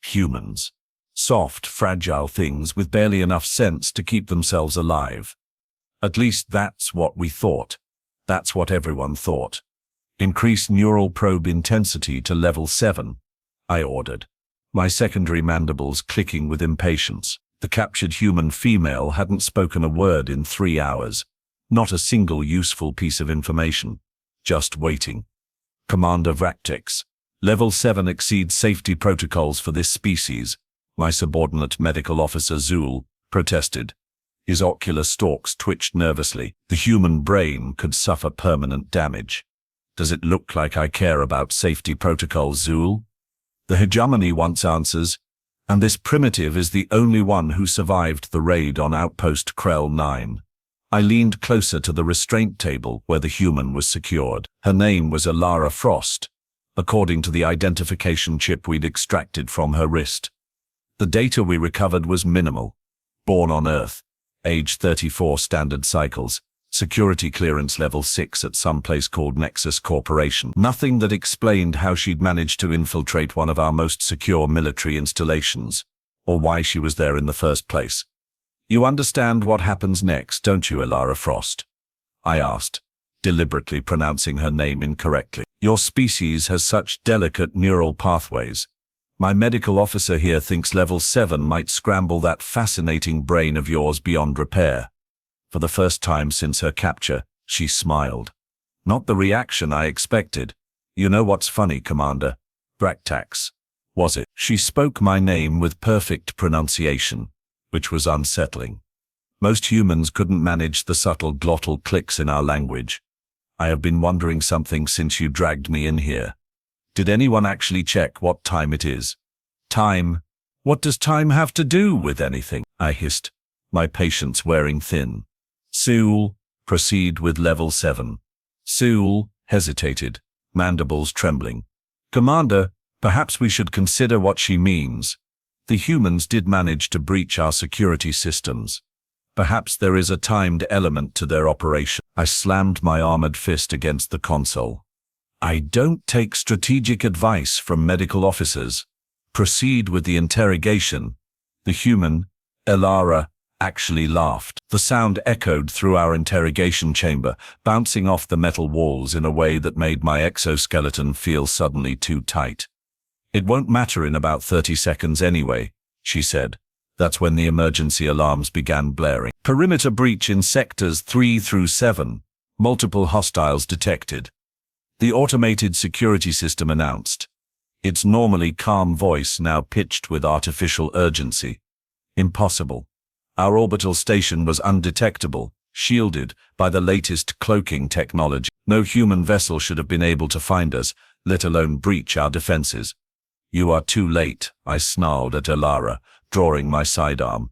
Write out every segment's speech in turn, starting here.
Humans. Soft, fragile things with barely enough sense to keep themselves alive. At least that's what we thought. That's what everyone thought. Increase neural probe intensity to level 7, I ordered, my secondary mandibles clicking with impatience. The captured human female hadn't spoken a word in 3 hours. Not a single useful piece of information. Just waiting. Commander Vractix. Level 7 exceeds safety protocols for this species, my subordinate medical officer Zul protested. His ocular stalks twitched nervously. The human brain could suffer permanent damage. Does it look like I care about safety protocols, Zul? The hegemony wants answers, and this primitive is the only one who survived the raid on Outpost Krell 9. I leaned closer to the restraint table where the human was secured. Her name was Elara Frost, according to the identification chip we'd extracted from her wrist. The data we recovered was minimal. Born on Earth, age 34 standard cycles, security clearance level 6 at some place called Nexus Corporation. Nothing that explained how she'd managed to infiltrate one of our most secure military installations, or why she was there in the first place. You understand what happens next, don't you, Elara Frost? I asked, deliberately pronouncing her name incorrectly. Your species has such delicate neural pathways. My medical officer here thinks level 7 might scramble that fascinating brain of yours beyond repair. For the first time since her capture, she smiled. Not the reaction I expected. You know what's funny, Commander? Bractax. Was it? She spoke my name with perfect pronunciation, which was unsettling. Most humans couldn't manage the subtle glottal clicks in our language. I have been wondering something since you dragged me in here. Did anyone actually check what time it is? Time? What does time have to do with anything? I hissed, my patience wearing thin. Zul, proceed with level 7. Zul hesitated, mandibles trembling. Commander, perhaps we should consider what she means. The humans did manage to breach our security systems. Perhaps there is a timed element to their operation. I slammed my armored fist against the console. I don't take strategic advice from medical officers. Proceed with the interrogation. The human, Elara, actually laughed. The sound echoed through our interrogation chamber, bouncing off the metal walls in a way that made my exoskeleton feel suddenly too tight. It won't matter in about 30 seconds anyway, she said. That's when the emergency alarms began blaring. Perimeter breach in sectors 3 through 7. Multiple hostiles detected. The automated security system announced, its normally calm voice now pitched with artificial urgency. Impossible. Our orbital station was undetectable, shielded by the latest cloaking technology. No human vessel should have been able to find us, let alone breach our defenses. You are too late, I snarled at Elara, drawing my sidearm.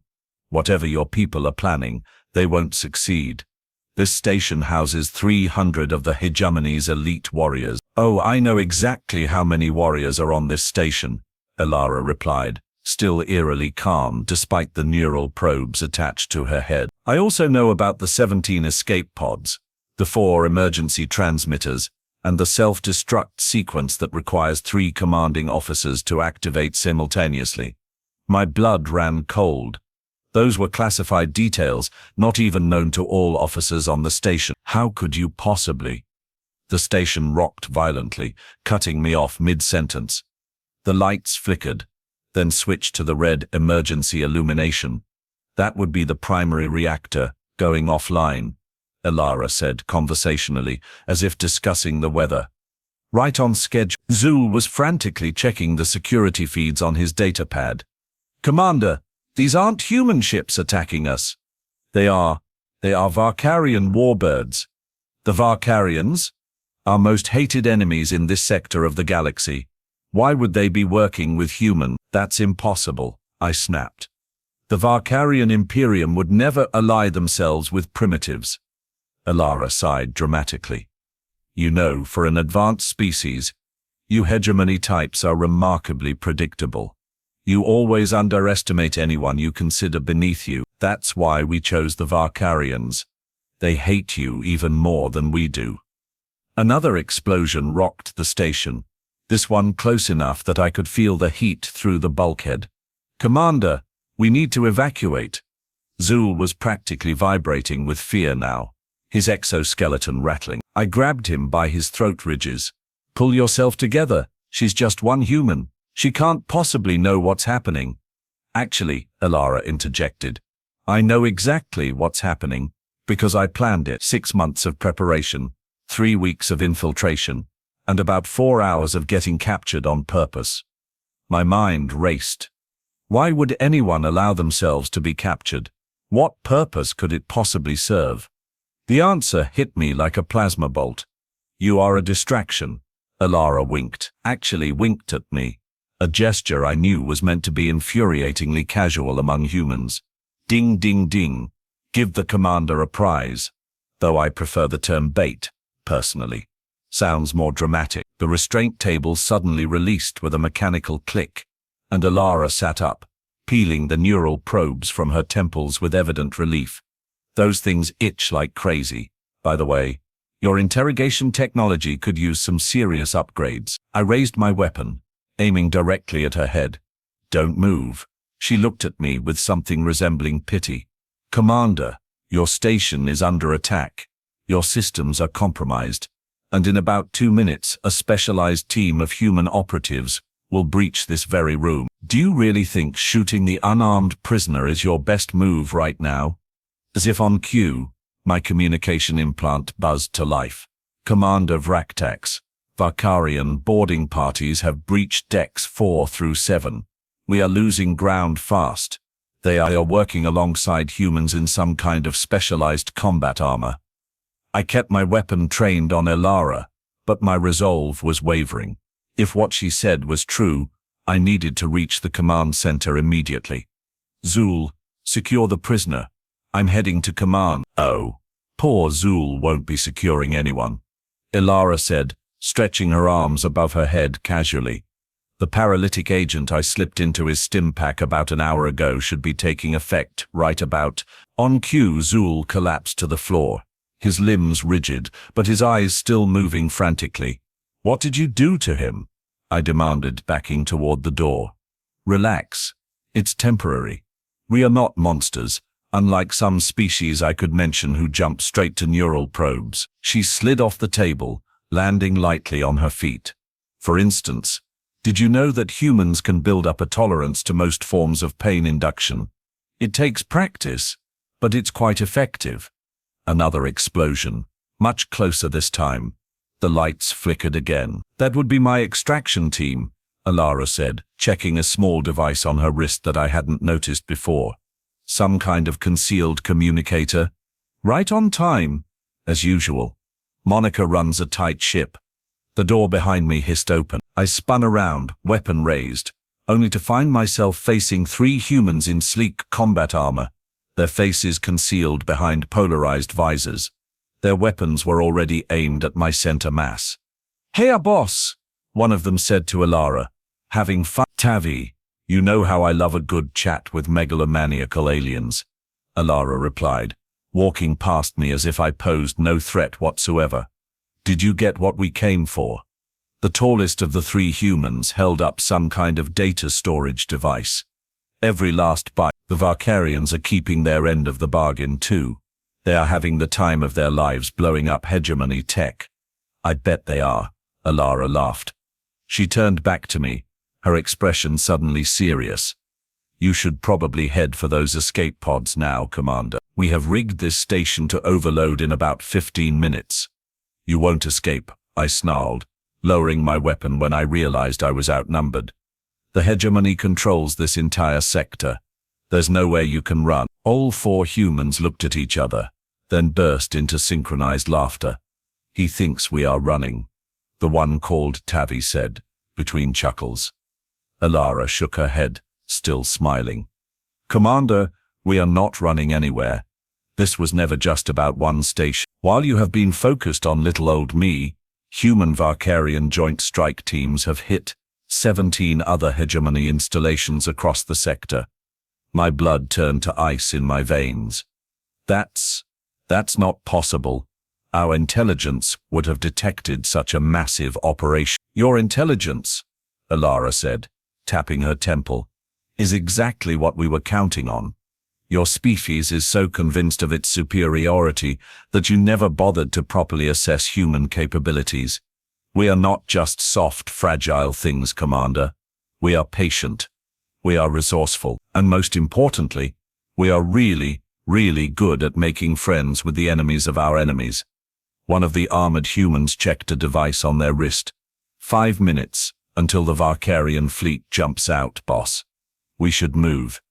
Whatever your people are planning, they won't succeed. This station houses 300 of the hegemony's elite warriors. Oh, I know exactly how many warriors are on this station, Elara replied, still eerily calm despite the neural probes attached to her head. I also know about the 17 escape pods, the 4 emergency transmitters, and the self-destruct sequence that requires 3 commanding officers to activate simultaneously. My blood ran cold. Those were classified details, not even known to all officers on the station. How could you possibly? The station rocked violently, cutting me off mid-sentence. The lights flickered, then switched to the red emergency illumination. That would be the primary reactor, going offline, Elara said conversationally, as if discussing the weather. Right on schedule. Zul was frantically checking the security feeds on his data pad. Commander, these aren't human ships attacking us. They are Varkarian warbirds. The Varkarians? Our most hated enemies in this sector of the galaxy. Why would they be working with human? That's impossible, I snapped. The Varkarian Imperium would never ally themselves with primitives. Elara sighed dramatically. You know, for an advanced species, you hegemony types are remarkably predictable. You always underestimate anyone you consider beneath you. That's why we chose the Varkarians. They hate you even more than we do. Another explosion rocked the station. This one close enough that I could feel the heat through the bulkhead. "Commander, we need to evacuate." Zul was practically vibrating with fear now, his exoskeleton rattling. I grabbed him by his throat ridges. "Pull yourself together. She's just one human. She can't possibly know what's happening." "Actually," Elara interjected, "I know exactly what's happening, because I planned it. 6 months of preparation, 3 weeks of infiltration, and about 4 hours of getting captured on purpose." My mind raced. Why would anyone allow themselves to be captured? What purpose could it possibly serve? The answer hit me like a plasma bolt. "You are a distraction." Elara winked, actually winked at me, a gesture I knew was meant to be infuriatingly casual among humans. Ding, ding, ding. Give the commander a prize. Though I prefer the term bait, personally. Sounds more dramatic. The restraint table suddenly released with a mechanical click, and Elara sat up, peeling the neural probes from her temples with evident relief. "Those things itch like crazy. By the way, your interrogation technology could use some serious upgrades." I raised my weapon, aiming directly at her head. "Don't move." She looked at me with something resembling pity. "Commander, your station is under attack. Your systems are compromised, and in about 2 minutes a specialized team of human operatives will breach this very room. Do you really think shooting the unarmed prisoner is your best move right now?" As if on cue, my communication implant buzzed to life. "Commander Vraktax, Vakarian boarding parties have breached decks 4 through 7. We are losing ground fast. They are working alongside humans in some kind of specialized combat armor." I kept my weapon trained on Elara, but my resolve was wavering. If what she said was true, I needed to reach the command center immediately. "Zul, secure the prisoner. I'm heading to command." "Oh, poor Zul won't be securing anyone," Elara said, stretching her arms above her head casually. "The paralytic agent I slipped into his stim pack about an hour ago should be taking effect right about." On cue, Zul collapsed to the floor, his limbs rigid, but his eyes still moving frantically. "What did you do to him?" I demanded, backing toward the door. "Relax. It's temporary. We are not monsters, unlike some species I could mention who jump straight to neural probes." She slid off the table, landing lightly on her feet. "For instance, did you know that humans can build up a tolerance to most forms of pain induction? It takes practice, but it's quite effective." Another explosion, much closer this time. The lights flickered again. "That would be my extraction team," Elara said, checking a small device on her wrist that I hadn't noticed before. "Some kind of concealed communicator. Right on time, as usual. Monica runs a tight ship." The door behind me hissed open. I spun around, weapon raised, only to find myself facing 3 humans in sleek combat armor, their faces concealed behind polarized visors. Their weapons were already aimed at my center mass. "Hey, boss," one of them said to Elara. "Having fun?" "Tavi, you know how I love a good chat with megalomaniacal aliens," Elara replied, walking past me as if I posed no threat whatsoever. "Did you get what we came for?" The tallest of the 3 humans held up some kind of data storage device. Every last bite. "The Vakarians are keeping their end of the bargain too. They are having the time of their lives blowing up hegemony tech." "I bet they are," Elara laughed. She turned back to me, her expression suddenly serious. "You should probably head for those escape pods now, Commander. We have rigged this station to overload in about 15 minutes. "You won't escape," I snarled, lowering my weapon when I realized I was outnumbered. "The hegemony controls this entire sector. There's nowhere you can run." All 4 humans looked at each other, then burst into synchronized laughter. "He thinks we are running," the one called Tavi said, between chuckles. Elara shook her head, still smiling. "Commander, we are not running anywhere. This was never just about one station. While you have been focused on little old me, human Vakarian joint strike teams have hit 17 other hegemony installations across the sector." My blood turned to ice in my veins. That's not possible," Our intelligence would have detected such a massive operation. Your intelligence, Elara said, tapping her temple, is exactly what we were counting on. Your species is so convinced of its superiority that you never bothered to properly assess human capabilities. We are not just soft, fragile things, Commander. We are patient. We are resourceful. And most importantly, we are really, really good at making friends with the enemies of our enemies. One of the armored humans checked a device on their wrist. 5 minutes until the Varkarian fleet jumps out, boss. We should move.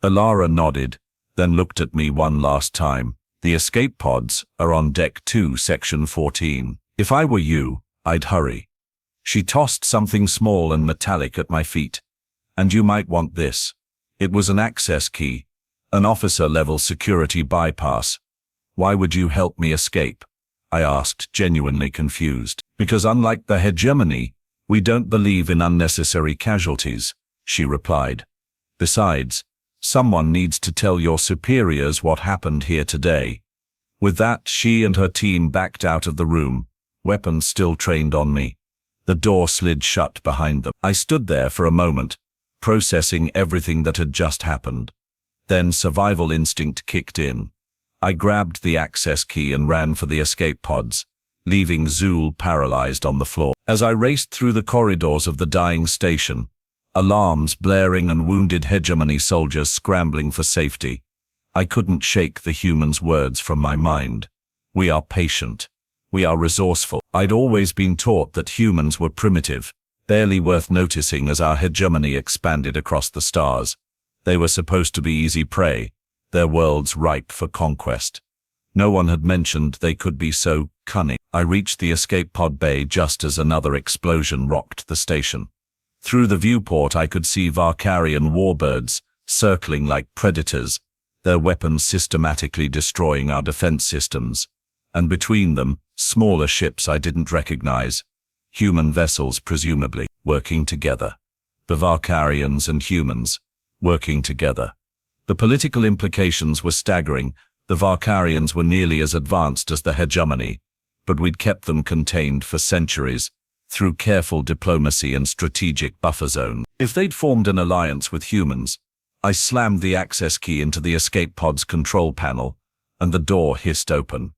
Elara nodded, then looked at me one last time. The escape pods are on Deck 2, Section 14. If I were you, I'd hurry. She tossed something small and metallic at my feet. And you might want this. It was an access key, an officer-level security bypass. Why would you help me escape? I asked, genuinely confused. Because unlike the hegemony, we don't believe in unnecessary casualties, she replied. Besides, someone needs to tell your superiors what happened here today. With that, she and her team backed out of the room, weapons still trained on me. The door slid shut behind them. I stood there for a moment, processing everything that had just happened. Then survival instinct kicked in. I grabbed the access key and ran for the escape pods, leaving Zool paralyzed on the floor. As I raced through the corridors of the dying station, alarms blaring and wounded hegemony soldiers scrambling for safety, I couldn't shake the humans' words from my mind. We are patient. We are resourceful. I'd always been taught that humans were primitive, barely worth noticing as our hegemony expanded across the stars. They were supposed to be easy prey, their worlds ripe for conquest. No one had mentioned they could be so cunning. I reached the escape pod bay just as another explosion rocked the station. Through the viewport I could see Varkarian warbirds circling like predators, their weapons systematically destroying our defense systems. And between them, smaller ships I didn't recognize, human vessels presumably, working together. The Varkarians and humans, working together. The political implications were staggering. The Varkarians were nearly as advanced as the hegemony, but we'd kept them contained for centuries, through careful diplomacy and strategic buffer zones. If they'd formed an alliance with humans, I slammed the access key into the escape pod's control panel, and the door hissed open.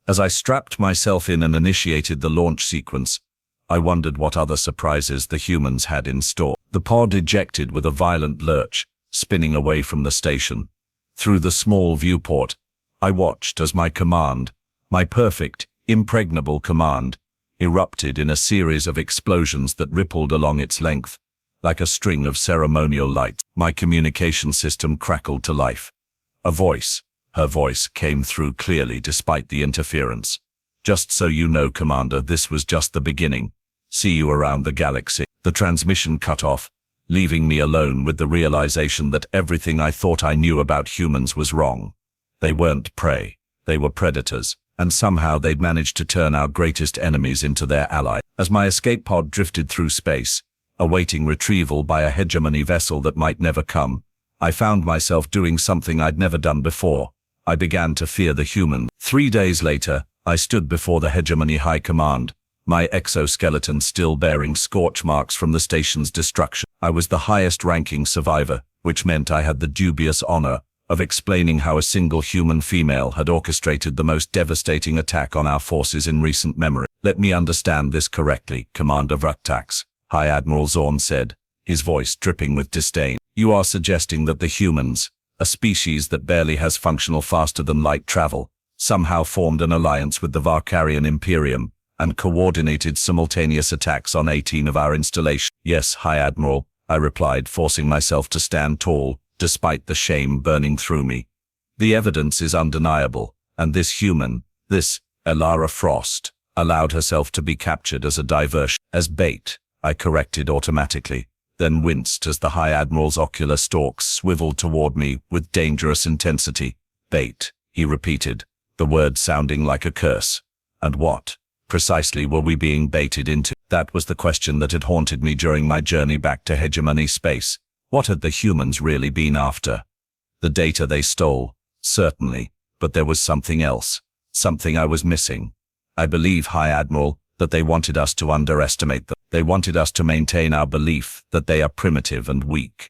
As I strapped myself in and initiated the launch sequence, I wondered what other surprises the humans had in store. The pod ejected with a violent lurch, spinning away from the station. Through the small viewport, I watched as my command, my perfect, impregnable command, erupted in a series of explosions that rippled along its length, like a string of ceremonial lights. My communication system crackled to life. A voice, her voice, came through clearly despite the interference. Just so you know, Commander, this was just the beginning. See you around the galaxy. The transmission cut off, leaving me alone with the realization that everything I thought I knew about humans was wrong. They weren't prey, they were predators, and somehow they'd managed to turn our greatest enemies into their allies. As my escape pod drifted through space, awaiting retrieval by a hegemony vessel that might never come, I found myself doing something I'd never done before. I began to fear the humans. 3 days later, I stood before the hegemony high command, my exoskeleton still bearing scorch marks from the station's destruction. I was the highest-ranking survivor, which meant I had the dubious honor of explaining how a single human female had orchestrated the most devastating attack on our forces in recent memory. Let me understand this correctly, Commander Vruktax, High Admiral Zorn said, his voice dripping with disdain. You are suggesting that the humans, a species that barely has functional faster-than-light travel, somehow formed an alliance with the Varkarian Imperium and coordinated simultaneous attacks on 18 of our installations. Yes, High Admiral, I replied, forcing myself to stand tall, despite the shame burning through me. The evidence is undeniable, and this human, this Elara Frost, allowed herself to be captured as a diversion, as bait, I corrected automatically, then winced as the High Admiral's ocular stalks swiveled toward me with dangerous intensity. Bait, he repeated, the word sounding like a curse. And what, precisely, were we being baited into? That was the question that had haunted me during my journey back to hegemony space. What had the humans really been after? The data they stole, certainly, but there was something else, something I was missing. I believe, High Admiral, that they wanted us to underestimate them. They wanted us to maintain our belief that they are primitive and weak.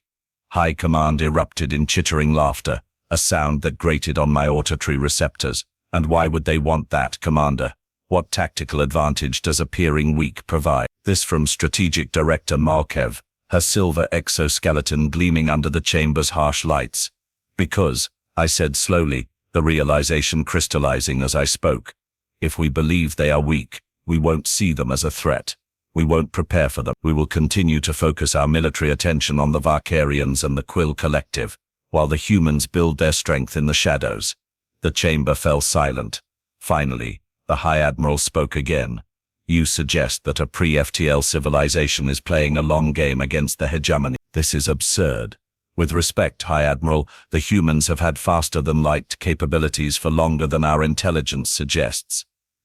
High Command erupted in chittering laughter, a sound that grated on my auditory receptors. And why would they want that, Commander? What tactical advantage does appearing weak provide? This from Strategic Director Markev, her silver exoskeleton gleaming under the chamber's harsh lights. Because, I said slowly, the realization crystallizing as I spoke, if we believe they are weak, we won't see them as a threat. We won't prepare for them. We will continue to focus our military attention on the Varkarians and the Quill Collective, while the humans build their strength in the shadows. The chamber fell silent. Finally, the High Admiral spoke again. You suggest that a pre-FTL civilization is playing a long game against the hegemony. This is absurd. With respect, High Admiral, the humans have had faster-than-light capabilities for longer than our intelligence suggests.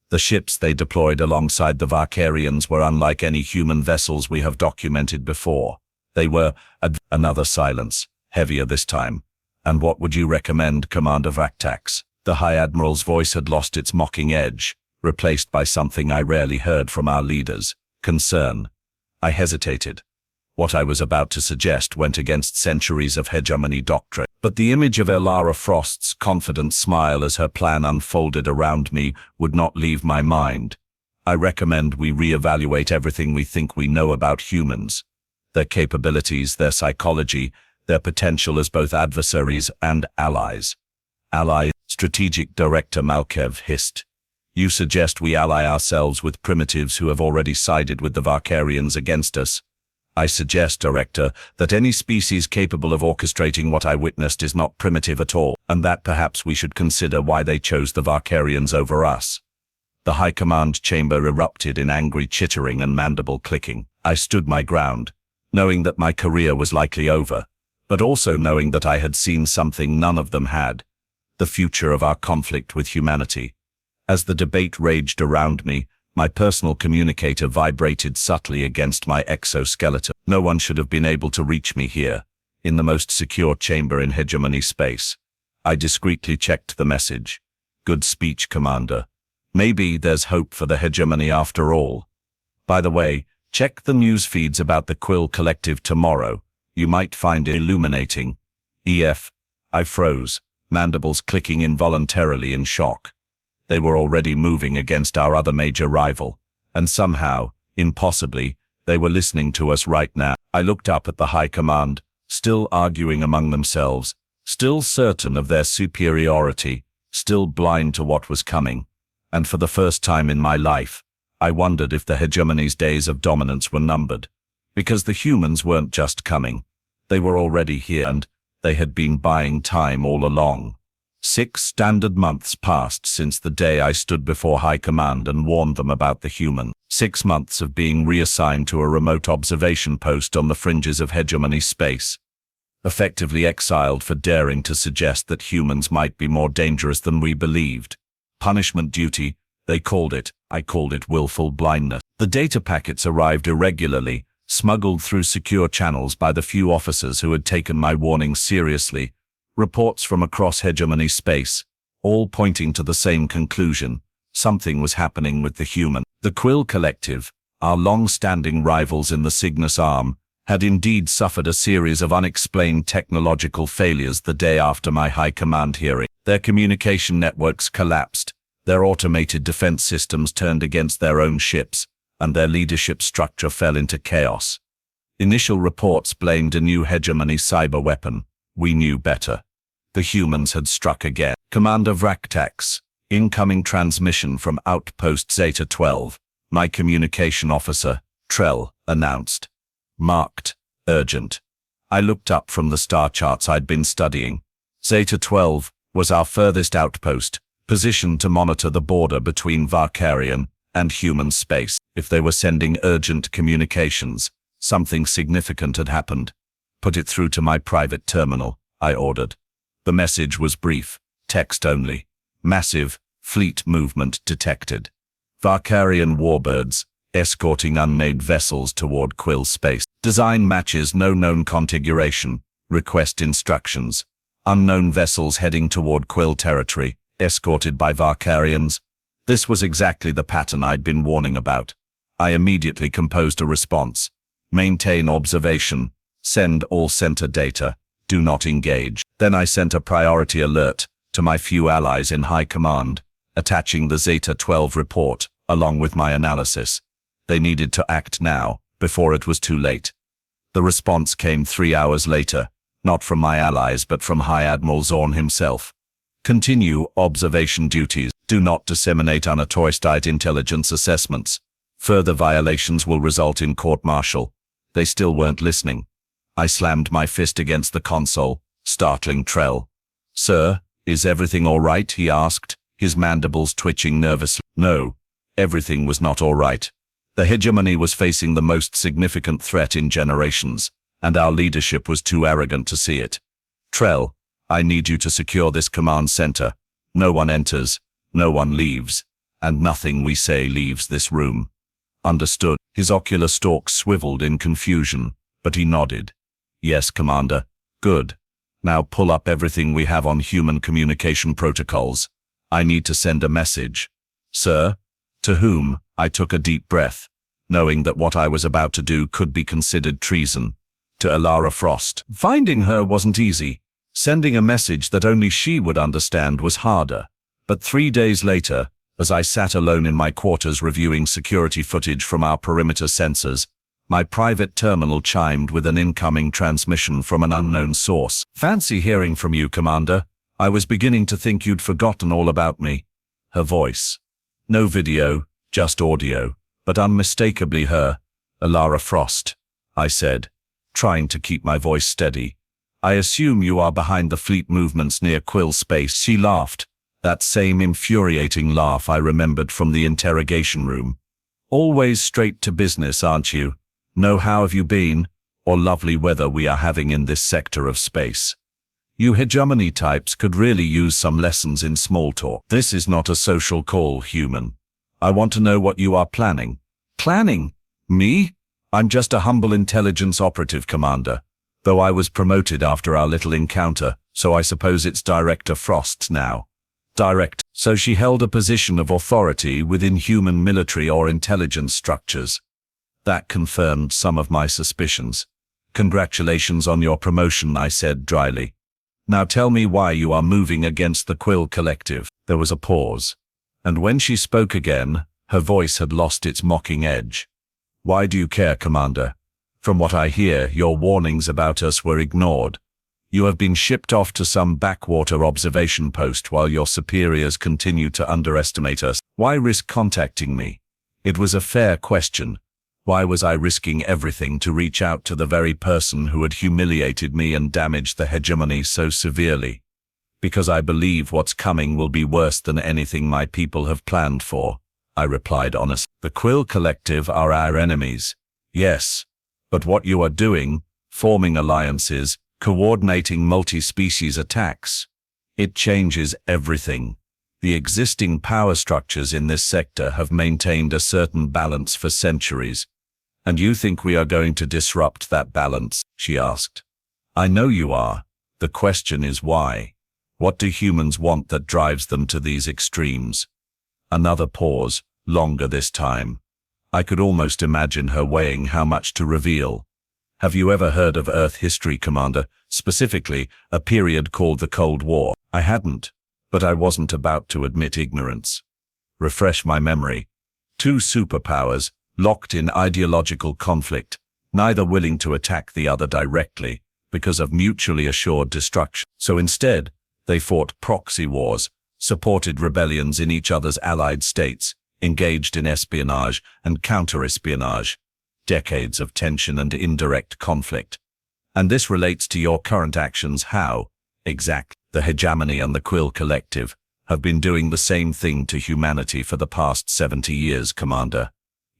The ships they deployed alongside the Varkarians were unlike any human vessels we have documented before. They were another silence, heavier this time. And what would you recommend, Commander Vaktax? The High Admiral's voice had lost its mocking edge, replaced by something I rarely heard from our leaders: concern. I hesitated. What I was about to suggest went against centuries of hegemony doctrine, but the image of Elara Frost's confident smile as her plan unfolded around me would not leave my mind. I recommend we reevaluate everything we think we know about humans. Their capabilities, their psychology, their potential as both adversaries and allies. Ally, Strategic Director Malkev hissed. You suggest we ally ourselves with primitives who have already sided with the Varkarians against us. I suggest, Director, that any species capable of orchestrating what I witnessed is not primitive at all, and that perhaps we should consider why they chose the Varkarians over us. The High Command chamber erupted in angry chittering and mandible clicking. I stood my ground, knowing that my career was likely over, but also knowing that I had seen something none of them had: the future of our conflict with humanity. As the debate raged around me, my personal communicator vibrated subtly against my exoskeleton. No one should have been able to reach me here, in the most secure chamber in hegemony space. I discreetly checked the message. Good speech, Commander. Maybe there's hope for the hegemony after all. By the way, check the news feeds about the Quill Collective tomorrow. You might find it illuminating. I froze, mandibles clicking involuntarily in shock. They were already moving against our other major rival, and somehow, impossibly, they were listening to us right now. I looked up at the High Command, still arguing among themselves, still certain of their superiority, still blind to what was coming. And for the first time in my life, I wondered if the hegemony's days of dominance were numbered. Because the humans weren't just coming. They were already here, and they had been buying time all along. 6 standard months passed since the day I stood before High Command and warned them about the human. 6 months of being reassigned to a remote observation post on the fringes of hegemony space. Effectively exiled for daring to suggest that humans might be more dangerous than we believed. Punishment duty, they called it. I called it willful blindness. The data packets arrived irregularly, smuggled through secure channels by the few officers who had taken my warnings seriously. Reports from across hegemony space, all pointing to the same conclusion: something was happening with the human. The Quill Collective, our long-standing rivals in the Cygnus Arm, had indeed suffered a series of unexplained technological failures the day after my High Command hearing. Their communication networks collapsed, their automated defense systems turned against their own ships, and their leadership structure fell into chaos. Initial reports blamed a new hegemony cyber weapon. We knew better. The humans had struck again. Commander Vaktax, incoming transmission from Outpost Zeta 12, my communication officer, Trell, announced. Marked, urgent. I looked up from the star charts I'd been studying. Zeta 12 was our furthest outpost, positioned to monitor the border between Varkarian and human space. If they were sending urgent communications, something significant had happened. Put it through to my private terminal, I ordered. The message was brief, text only. Massive, fleet movement detected. Varkarian warbirds, escorting unmanned vessels toward Quill space. Design matches no known configuration. Request instructions. Unknown vessels heading toward Quill territory, escorted by Varkarians. This was exactly the pattern I'd been warning about. I immediately composed a response. Maintain observation. Send all center data. Do not engage. Then I sent a priority alert to my few allies in high command, attaching the Zeta 12 report, along with my analysis. They needed to act now, before it was too late. The response came 3 hours later, not from my allies but from High Admiral Zorn himself. Continue observation duties. Do not disseminate unauthorized intelligence assessments. Further violations will result in court-martial. They still weren't listening. I slammed my fist against the console, startling Trell. "Sir, is everything all right?" he asked, his mandibles twitching nervously. No, everything was not all right. The hegemony was facing the most significant threat in generations, and our leadership was too arrogant to see it. "Trell, I need you to secure this command center. No one enters, no one leaves, and nothing we say leaves this room." "Understood." His ocular stalks swiveled in confusion, but he nodded. "Yes, Commander. Good. Now pull up everything we have on human communication protocols. I need to send a message." "Sir? To whom?" I took a deep breath, knowing that what I was about to do could be considered treason. "To Elara Frost." Finding her wasn't easy. Sending a message that only she would understand was harder. But 3 days later, as I sat alone in my quarters reviewing security footage from our perimeter sensors, my private terminal chimed with an incoming transmission from an unknown source. "Fancy hearing from you, Commander. I was beginning to think you'd forgotten all about me." Her voice. No video, just audio, but unmistakably her. "Elara Frost," I said, trying to keep my voice steady. "I assume you are behind the fleet movements near Quill Space." She laughed, that same infuriating laugh I remembered from the interrogation room. "Always straight to business, aren't you? Know how have you been, or lovely weather we are having in this sector of space. You hegemony types could really use some lessons in small talk." "This is not a social call, human. I want to know what you are planning." "Planning? Me? I'm just a humble intelligence operative, Commander. Though I was promoted after our little encounter, so I suppose it's Director Frost's now." "Direct." So she held a position of authority within human military or intelligence structures. That confirmed some of my suspicions. "Congratulations on your promotion," I said dryly. "Now tell me why you are moving against the Quill Collective." There was a pause, and when she spoke again, her voice had lost its mocking edge. "Why do you care, Commander? From what I hear, your warnings about us were ignored. You have been shipped off to some backwater observation post while your superiors continue to underestimate us. Why risk contacting me?" It was a fair question. Why was I risking everything to reach out to the very person who had humiliated me and damaged the hegemony so severely? "Because I believe what's coming will be worse than anything my people have planned for," I replied honestly. "The Quill Collective are our enemies." "Yes, but what you are doing, forming alliances, coordinating multi-species attacks, it changes everything. The existing power structures in this sector have maintained a certain balance for centuries. And you think we are going to disrupt that balance?" she asked. "I know you are. The question is why? What do humans want that drives them to these extremes?" Another pause, longer this time. I could almost imagine her weighing how much to reveal. "Have you ever heard of Earth history, Commander? Specifically, a period called the Cold War?" I hadn't, but I wasn't about to admit ignorance. "Refresh my memory. 2 superpowers, locked in ideological conflict, neither willing to attack the other directly because of mutually assured destruction. So instead, they fought proxy wars, supported rebellions in each other's allied states, engaged in espionage and counter-espionage. Decades of tension and indirect conflict. And this relates to your current actions. How, exactly? The hegemony and the Quill Collective have been doing the same thing to humanity for the past 70 years, Commander.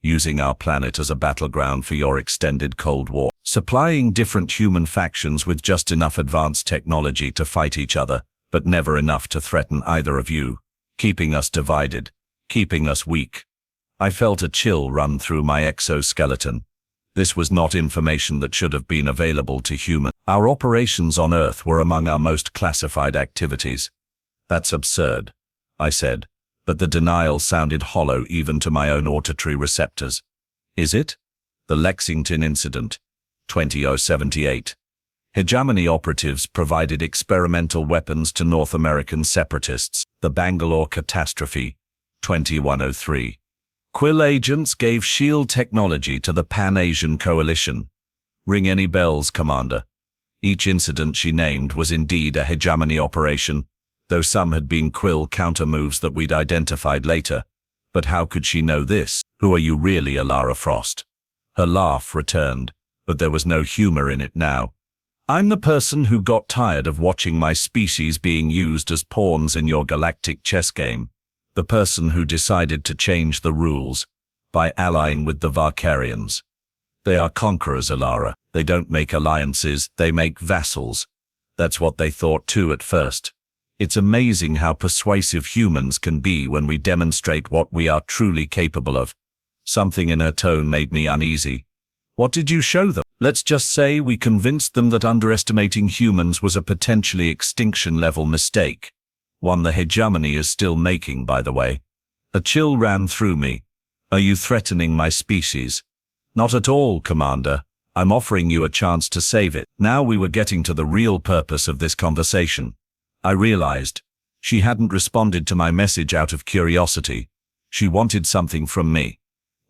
Using our planet as a battleground for your extended Cold War. Supplying different human factions with just enough advanced technology to fight each other, but never enough to threaten either of you. Keeping us divided. Keeping us weak." I felt a chill run through my exoskeleton. This was not information that should have been available to humans. Our operations on Earth were among our most classified activities. "That's absurd," I said, but the denial sounded hollow even to my own auditory receptors. Is it? The Lexington Incident, 2078. Hegemony operatives provided experimental weapons to North American separatists. The Bangalore Catastrophe, 2103. Quill agents gave SHIELD technology to the Pan-Asian Coalition. Ring any bells, Commander? Each incident she named was indeed a hegemony operation, though some had been Quill counter-moves that we'd identified later. But how could she know this? Who are you really, Elara Frost? Her laugh returned, but there was no humor in it now. I'm the person who got tired of watching my species being used as pawns in your galactic chess game. The person who decided to change the rules by allying with the Varkarians. They are conquerors, Elara. They don't make alliances, they make vassals. That's what they thought too at first. It's amazing how persuasive humans can be when we demonstrate what we are truly capable of. Something in her tone made me uneasy. What did you show them? Let's just say we convinced them that underestimating humans was a potentially extinction-level mistake. One the hegemony is still making, by the way. A chill ran through me. Are you threatening my species? Not at all, Commander. I'm offering you a chance to save it. Now we were getting to the real purpose of this conversation. I realized she hadn't responded to my message out of curiosity. She wanted something from me.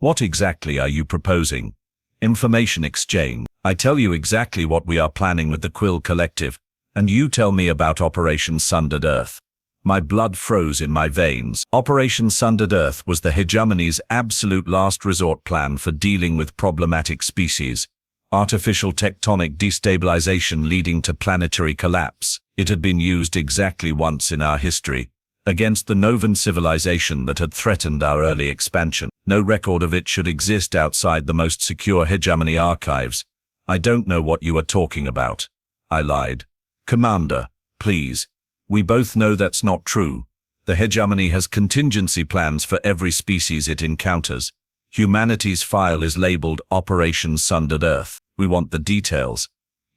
What exactly are you proposing? Information exchange. I tell you exactly what we are planning with the Quill Collective, and you tell me about Operation Sundered Earth. My blood froze in my veins. Operation Sundered Earth was the hegemony's absolute last resort plan for dealing with problematic species. Artificial tectonic destabilization leading to planetary collapse. It had been used exactly once in our history, against the Novan civilization that had threatened our early expansion. No record of it should exist outside the most secure hegemony archives. I don't know what you are talking about. I lied. Commander, please. We both know that's not true. The hegemony has contingency plans for every species it encounters. Humanity's file is labeled Operation Sundered Earth. We want the details.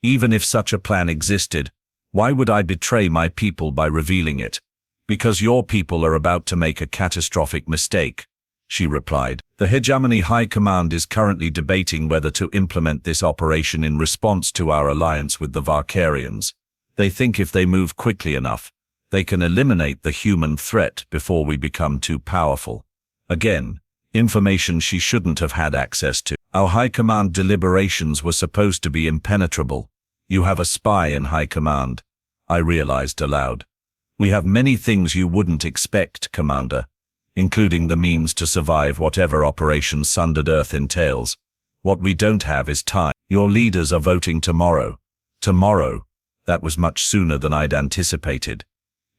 Even if such a plan existed, why would I betray my people by revealing it? Because your people are about to make a catastrophic mistake, she replied. The Hegemony High Command is currently debating whether to implement this operation in response to our alliance with the Varkarians. They think if they move quickly enough, they can eliminate the human threat before we become too powerful. Again, information she shouldn't have had access to. Our High Command deliberations were supposed to be impenetrable. You have a spy in High Command, I realized aloud. We have many things you wouldn't expect, Commander, including the means to survive whatever Operation Sundered Earth entails. What we don't have is time. Your leaders are voting tomorrow. Tomorrow? That was much sooner than I'd anticipated.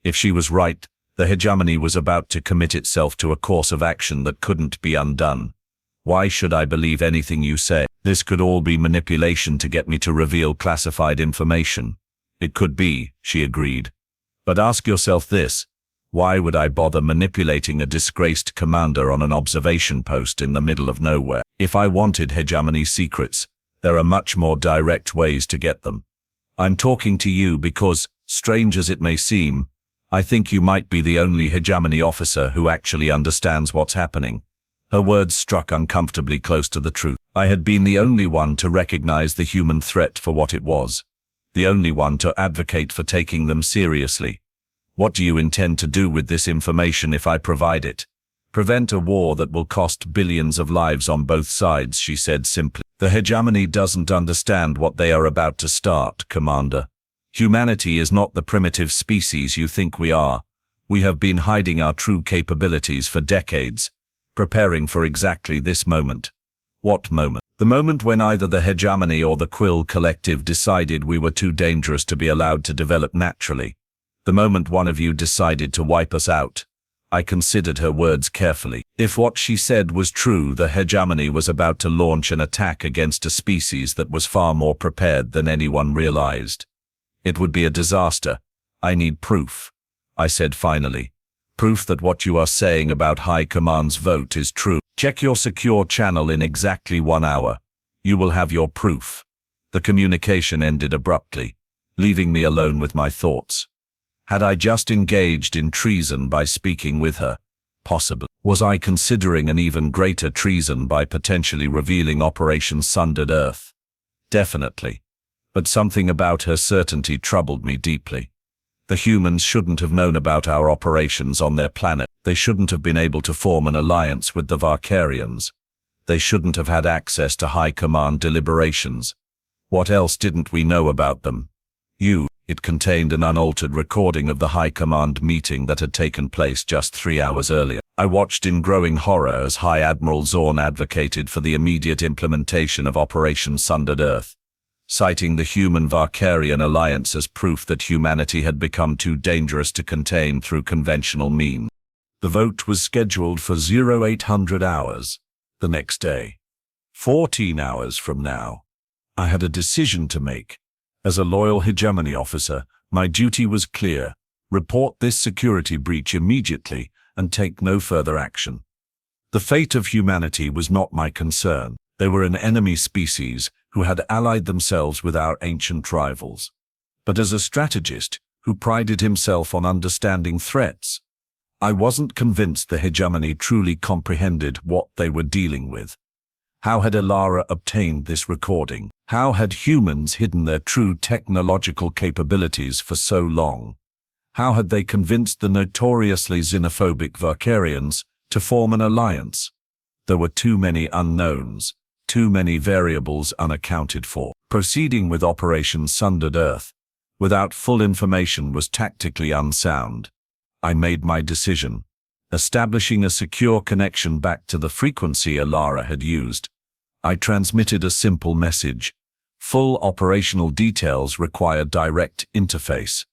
If she was right, the hegemony was about to commit itself to a course of action that couldn't be undone. Why should I believe anything you say? This could all be manipulation to get me to reveal classified information. It could be, she agreed. But ask yourself this. Why would I bother manipulating a disgraced commander on an observation post in the middle of nowhere? If I wanted hegemony secrets, there are much more direct ways to get them. I'm talking to you because, strange as it may seem, I think you might be the only hegemony officer who actually understands what's happening. Her words struck uncomfortably close to the truth. I had been the only one to recognize the human threat for what it was. The only one to advocate for taking them seriously. What do you intend to do with this information if I provide it? Prevent a war that will cost billions of lives on both sides, she said simply. The hegemony doesn't understand what they are about to start, Commander. Humanity is not the primitive species you think we are. We have been hiding our true capabilities for decades, preparing for exactly this moment. What moment? The moment when either the hegemony or the Quill Collective decided we were too dangerous to be allowed to develop naturally. The moment one of you decided to wipe us out. I considered her words carefully. If what she said was true, the hegemony was about to launch an attack against a species that was far more prepared than anyone realized. It would be a disaster. I need proof, I said finally. Proof that what you are saying about High Command's vote is true. Check your secure channel in exactly 1 hour. You will have your proof. The communication ended abruptly, leaving me alone with my thoughts. Had I just engaged in treason by speaking with her? Possibly. Was I considering an even greater treason by potentially revealing Operation Sundered Earth? Definitely. But something about her certainty troubled me deeply. The humans shouldn't have known about our operations on their planet. They shouldn't have been able to form an alliance with the Varkarians. They shouldn't have had access to High Command deliberations. What else didn't we know about them? It contained an unaltered recording of the High Command meeting that had taken place just 3 hours earlier. I watched in growing horror as High Admiral Zorn advocated for the immediate implementation of Operation Sundered Earth, citing the human-Varkarian alliance as proof that humanity had become too dangerous to contain through conventional means. The vote was scheduled for 0800 hours the next day. 14 hours from now. I had a decision to make. As a loyal hegemony officer, my duty was clear: report this security breach immediately and take no further action. The fate of humanity was not my concern. They were an enemy species who had allied themselves with our ancient rivals. But as a strategist who prided himself on understanding threats, I wasn't convinced the hegemony truly comprehended what they were dealing with. How had Elara obtained this recording? How had humans hidden their true technological capabilities for so long? How had they convinced the notoriously xenophobic Varkarians to form an alliance? There were too many unknowns, too many variables unaccounted for. Proceeding with Operation Sundered Earth without full information was tactically unsound. I made my decision, establishing a secure connection back to the frequency Elara had used. I transmitted a simple message. Full operational details require direct interface.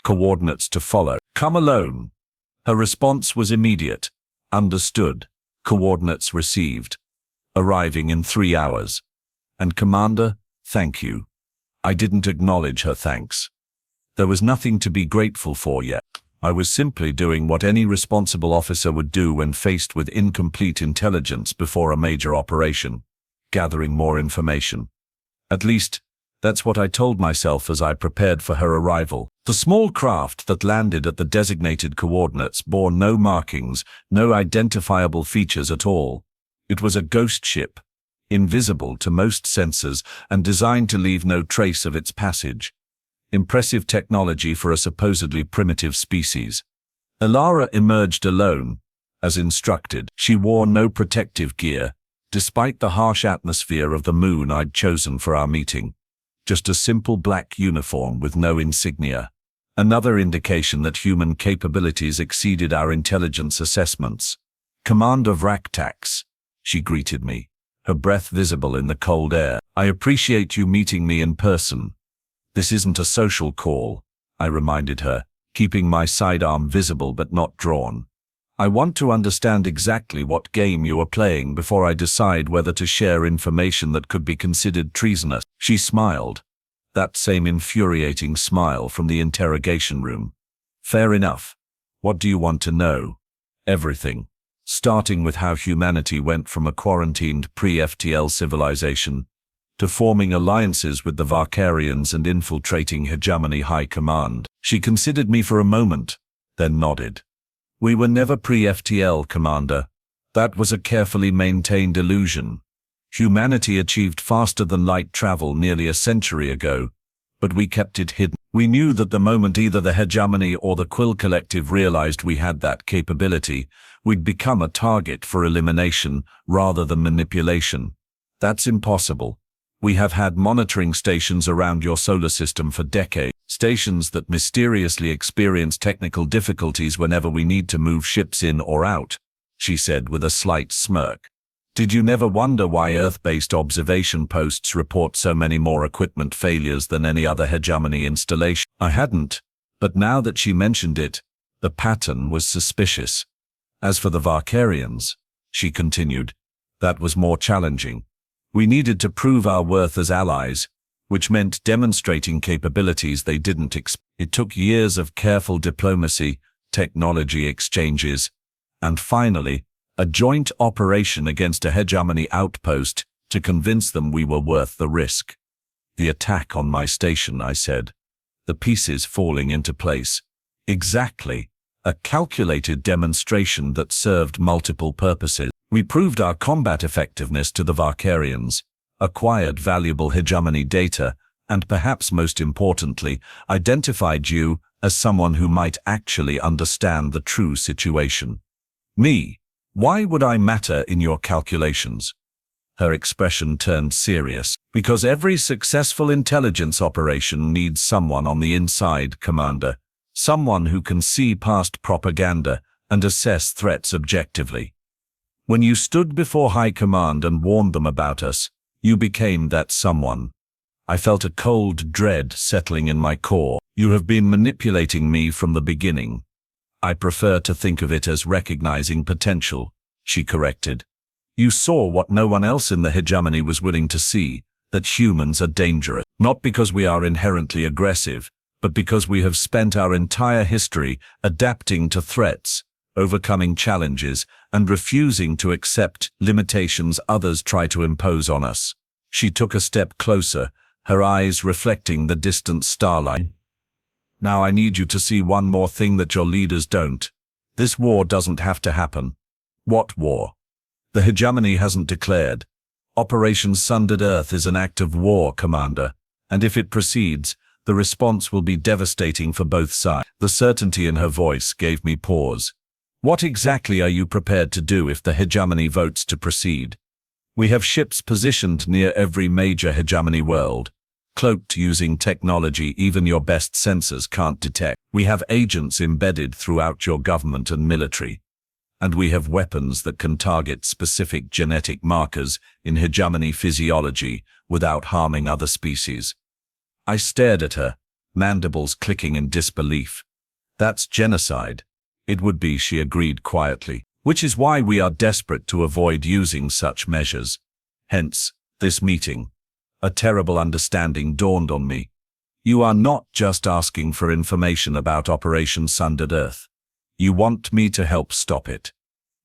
Coordinates to follow. Come alone. Her response was immediate. Understood. Coordinates received. Arriving in 3 hours. And Commander, thank you. I didn't acknowledge her thanks. There was nothing to be grateful for yet. I was simply doing what any responsible officer would do when faced with incomplete intelligence before a major operation: gathering more information. At least, that's what I told myself as I prepared for her arrival. The small craft that landed at the designated coordinates bore no markings, no identifiable features at all. It was a ghost ship, invisible to most sensors and designed to leave no trace of its passage. Impressive technology for a supposedly primitive species. Elara emerged alone, as instructed. She wore no protective gear, despite the harsh atmosphere of the moon I'd chosen for our meeting. Just a simple black uniform with no insignia. Another indication that human capabilities exceeded our intelligence assessments. "Commander Vraktax," she greeted me, her breath visible in the cold air. "I appreciate you meeting me in person. This isn't a social call," I reminded her, keeping my sidearm visible but not drawn. "I want to understand exactly what game you are playing before I decide whether to share information that could be considered treasonous." She smiled, that same infuriating smile from the interrogation room. "Fair enough. What do you want to know?" "Everything. Starting with how humanity went from a quarantined pre-FTL civilization to forming alliances with the Varkarians and infiltrating hegemony high command." She considered me for a moment, then nodded. "We were never pre-FTL, Commander. That was a carefully maintained illusion. Humanity achieved faster-than-light travel nearly a century ago, but we kept it hidden. We knew that the moment either the hegemony or the Quill Collective realized we had that capability, we'd become a target for elimination rather than manipulation. That's impossible. We have had monitoring stations around your solar system for decades, stations that mysteriously experience technical difficulties whenever we need to move ships in or out," she said with a slight smirk. "Did you never wonder why Earth-based observation posts report so many more equipment failures than any other hegemony installation?" I hadn't, but now that she mentioned it, the pattern was suspicious. "As for the Varkarians," she continued, "that was more challenging. We needed to prove our worth as allies, which meant demonstrating capabilities they didn't expect. It took years of careful diplomacy, technology exchanges, and finally, a joint operation against a hegemony outpost to convince them we were worth the risk." "The attack on my station," I said, the pieces falling into place. "Exactly. a calculated demonstration that served multiple purposes. We proved our combat effectiveness to the Varkarians, acquired valuable hegemony data, and perhaps most importantly, identified you as someone who might actually understand the true situation. Me, why would I matter in your calculations? Her expression turned serious. Because every successful intelligence operation needs someone on the inside, Commander. Someone who can see past propaganda and assess threats objectively. When you stood before High Command and warned them about us, you became that someone. I felt a cold dread settling in my core. You have been manipulating me from the beginning. I prefer to think of it as recognizing potential, she corrected. You saw what no one else in the hegemony was willing to see, that humans are dangerous. Not because we are inherently aggressive, but because we have spent our entire history adapting to threats, overcoming challenges, and refusing to accept limitations others try to impose on us. She took a step closer, her eyes reflecting the distant starlight. Now I need you to see one more thing that your leaders don't. This war doesn't have to happen. What war? The hegemony hasn't declared. Operation Sundered Earth is an act of war, Commander, and if it proceeds, the response will be devastating for both sides. The certainty in her voice gave me pause. What exactly are you prepared to do if the hegemony votes to proceed? We have ships positioned near every major hegemony world, cloaked using technology even your best sensors can't detect. We have agents embedded throughout your government and military. And we have weapons that can target specific genetic markers in hegemony physiology without harming other species. I stared at her, mandibles clicking in disbelief. That's genocide. It would be, she agreed quietly, which is why we are desperate to avoid using such measures. Hence, this meeting. A terrible understanding dawned on me. You are not just asking for information about Operation Sundered Earth. You want me to help stop it.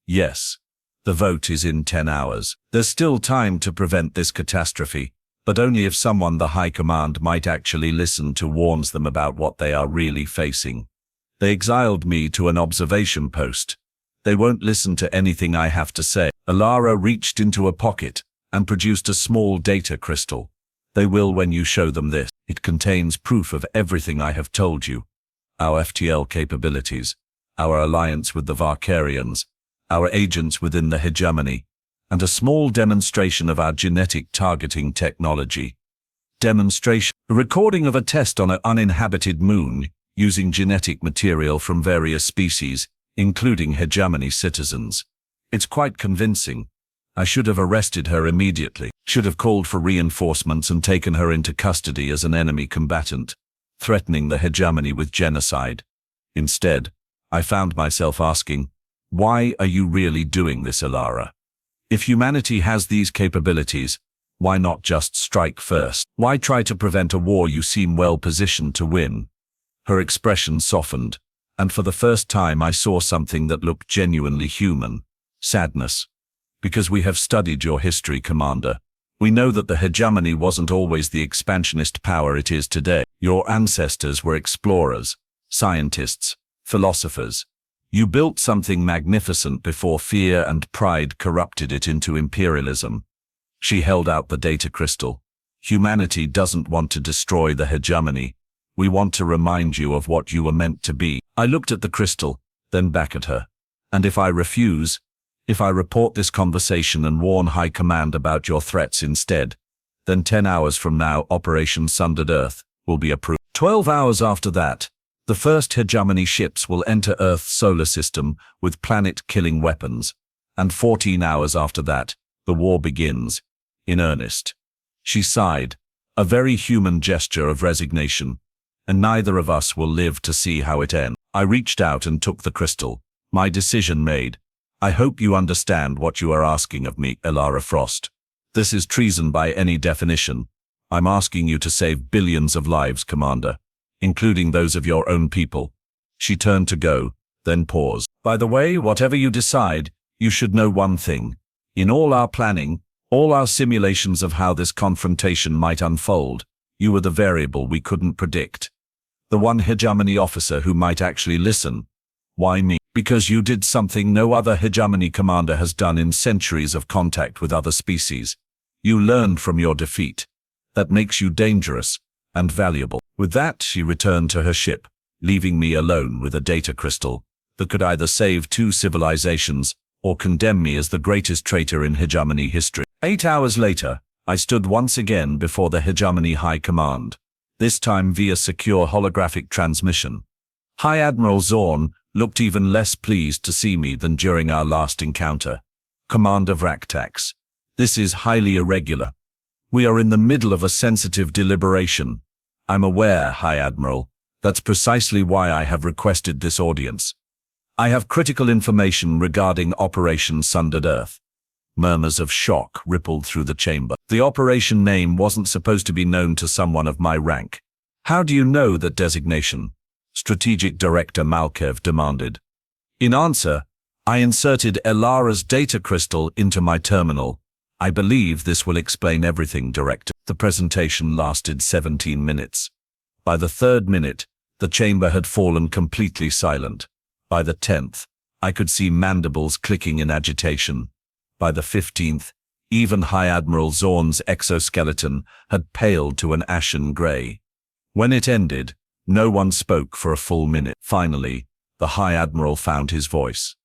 Yes. The vote is in 10 hours. There's still time to prevent this catastrophe, but only if someone the High Command might actually listen to warns them about what they are really facing. They exiled me to an observation post. They won't listen to anything I have to say. Elara reached into a pocket and produced a small data crystal. They will when you show them this. It contains proof of everything I have told you. Our FTL capabilities, our alliance with the Varkarians, our agents within the hegemony, and a small demonstration of our genetic targeting technology. Demonstration: a recording of a test on an uninhabited moon using genetic material from various species, including hegemony citizens. It's quite convincing. I should have arrested her immediately, should have called for reinforcements and taken her into custody as an enemy combatant, threatening the hegemony with genocide. Instead, I found myself asking, why are you really doing this, Elara? If humanity has these capabilities, why not just strike first? Why try to prevent a war you seem well positioned to win? Her expression softened, and for the first time I saw something that looked genuinely human: sadness. Because we have studied your history, Commander. We know that the hegemony wasn't always the expansionist power it is today. Your ancestors were explorers, scientists, philosophers. You built something magnificent before fear and pride corrupted it into imperialism. She held out the data crystal. Humanity doesn't want to destroy the hegemony. We want to remind you of what you were meant to be. I looked at the crystal, then back at her. And if I refuse, if I report this conversation and warn High Command about your threats instead, then 10 hours from now Operation Sundered Earth will be approved. 12 hours after that, the first hegemony ships will enter Earth's solar system with planet-killing weapons, and 14 hours after that, the war begins, in earnest. She sighed, a very human gesture of resignation, and neither of us will live to see how it ends. I reached out and took the crystal, my decision made. I hope you understand what you are asking of me, Elara Frost. This is treason by any definition. I'm asking you to save billions of lives, Commander, including those of your own people. She turned to go, then paused. By the way, whatever you decide, you should know one thing. In all our planning, all our simulations of how this confrontation might unfold, you were the variable we couldn't predict. The one hegemony officer who might actually listen. Why me? Because you did something no other hegemony commander has done in centuries of contact with other species. You learned from your defeat. That makes you dangerous and valuable. With that, she returned to her ship, leaving me alone with a data crystal that could either save 2 civilizations or condemn me as the greatest traitor in hegemony history. 8 hours later, I stood once again before the hegemony High Command, this time via secure holographic transmission. High Admiral Zorn looked even less pleased to see me than during our last encounter. Commander Vraktax, this is highly irregular. We are in the middle of a sensitive deliberation. I'm aware, High Admiral. That's precisely why I have requested this audience. I have critical information regarding Operation Sundered Earth. Murmurs of shock rippled through the chamber. The operation name wasn't supposed to be known to someone of my rank. How do you know that designation? Strategic Director Malkev demanded. In answer, I inserted Elara's data crystal into my terminal. I believe this will explain everything, Director. The presentation lasted 17 minutes. By the 3rd minute, the chamber had fallen completely silent. By the 10th, I could see mandibles clicking in agitation. By the 15th, even High Admiral Zorn's exoskeleton had paled to an ashen grey. When it ended, no one spoke for a full minute. Finally, the High Admiral found his voice.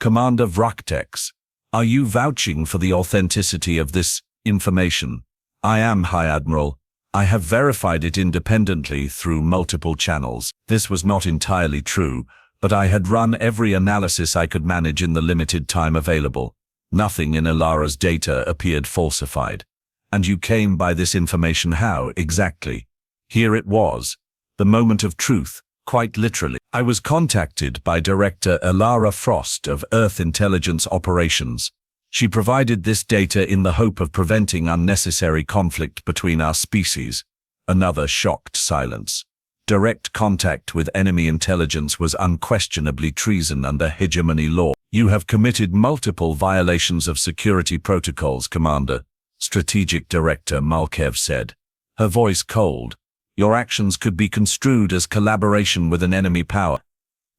Commander Vraktax, are you vouching for the authenticity of this information? I am, High Admiral. I have verified it independently through multiple channels. This was not entirely true, but I had run every analysis I could manage in the limited time available. Nothing in Elara's data appeared falsified. And you came by this information how, exactly? Here it was. The moment of truth, quite literally. I was contacted by Director Elara Frost of Earth Intelligence Operations. She provided this data in the hope of preventing unnecessary conflict between our species. Another shocked silence. Direct contact with enemy intelligence was unquestionably treason under hegemony law. You have committed multiple violations of security protocols, Commander, Strategic Director Malkev said, her voice cold. Your actions could be construed as collaboration with an enemy power.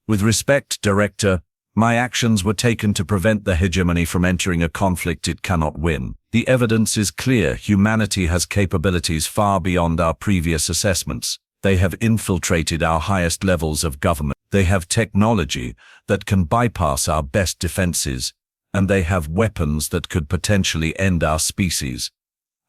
With respect, Director, my actions were taken to prevent the hegemony from entering a conflict it cannot win. The evidence is clear. Humanity has capabilities far beyond our previous assessments. They have infiltrated our highest levels of government. They have technology that can bypass our best defenses, and they have weapons that could potentially end our species.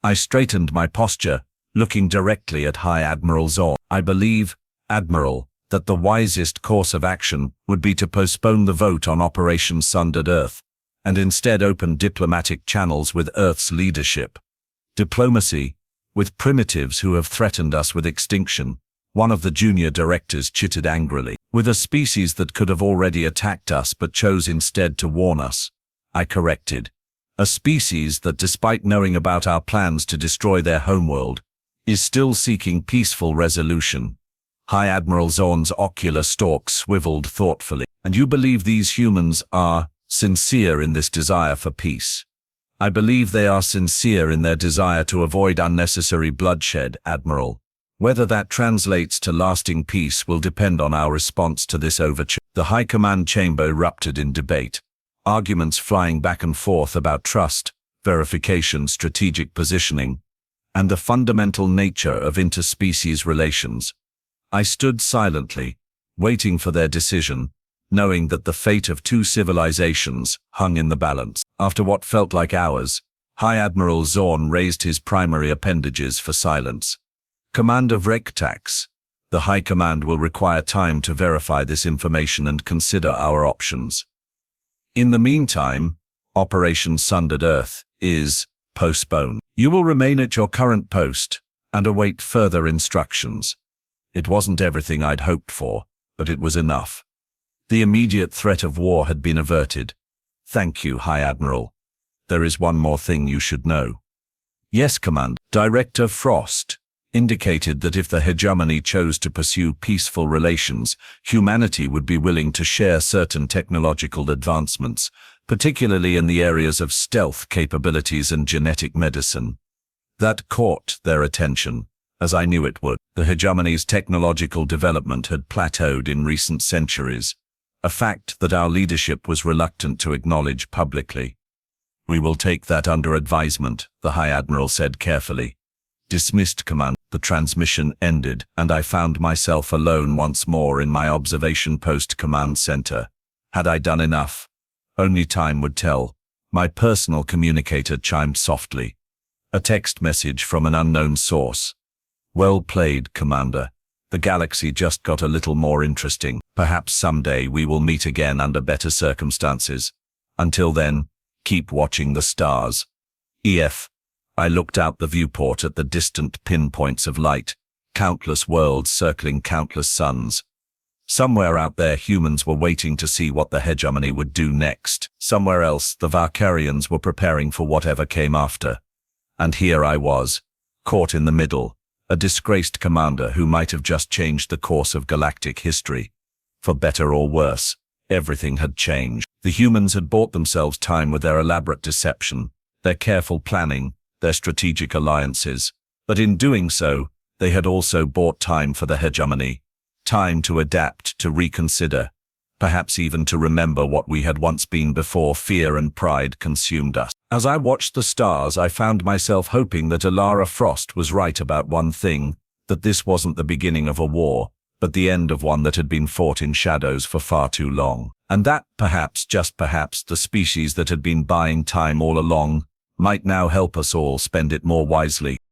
I straightened my posture, looking directly at High Admiral Zorn. I believe, Admiral, that the wisest course of action would be to postpone the vote on Operation Sundered Earth, and instead open diplomatic channels with Earth's leadership. Diplomacy, with primitives who have threatened us with extinction, one of the junior directors chittered angrily. With a species that could have already attacked us but chose instead to warn us, I corrected. A species that, despite knowing about our plans to destroy their homeworld, is still seeking peaceful resolution. High Admiral Zorn's ocular stalk swiveled thoughtfully. And you believe these humans are sincere in this desire for peace? I believe they are sincere in their desire to avoid unnecessary bloodshed, Admiral. Whether that translates to lasting peace will depend on our response to this overture. The High Command chamber erupted in debate, arguments flying back and forth about trust, verification, strategic positioning, and the fundamental nature of interspecies relations. I stood silently, waiting for their decision, knowing that the fate of 2 civilizations hung in the balance. After what felt like hours, High Admiral Zorn raised his primary appendages for silence. Commander Vraktax, the High Command will require time to verify this information and consider our options. In the meantime, Operation Sundered Earth is postponed. You will remain at your current post and await further instructions. It wasn't everything I'd hoped for, but it was enough. The immediate threat of war had been averted. Thank you, High Admiral. There is one more thing you should know. Yes, Commander. Director Frost indicated that if the hegemony chose to pursue peaceful relations, humanity would be willing to share certain technological advancements, particularly in the areas of stealth capabilities and genetic medicine. That caught their attention, as I knew it would. The hegemony's technological development had plateaued in recent centuries. a fact that our leadership was reluctant to acknowledge publicly. "We will take that under advisement," the High Admiral said carefully. Dismissed command. The transmission ended, and I found myself alone once more in my observation post command center. Had I done enough? Only time would tell. My personal communicator chimed softly. A text message from an unknown source. "Well played, Commander. The galaxy just got a little more interesting. Perhaps someday we will meet again under better circumstances. Until then, keep watching the stars. EF." I looked out the viewport at the distant pinpoints of light, countless worlds circling countless suns. Somewhere out there humans were waiting to see what the hegemony would do next. Somewhere else the Valkyrians were preparing for whatever came after. And here I was, caught in the middle, a disgraced commander who might have just changed the course of galactic history. For better or worse, everything had changed. The humans had bought themselves time with their elaborate deception, their careful planning, their strategic alliances. But in doing so, they had also bought time for the hegemony. Time to adapt, to reconsider, perhaps even to remember what we had once been before fear and pride consumed us. As I watched the stars, I found myself hoping that Elara Frost was right about one thing, that this wasn't the beginning of a war, but the end of one that had been fought in shadows for far too long. And that, perhaps, just perhaps, the species that had been buying time all along might now help us all spend it more wisely.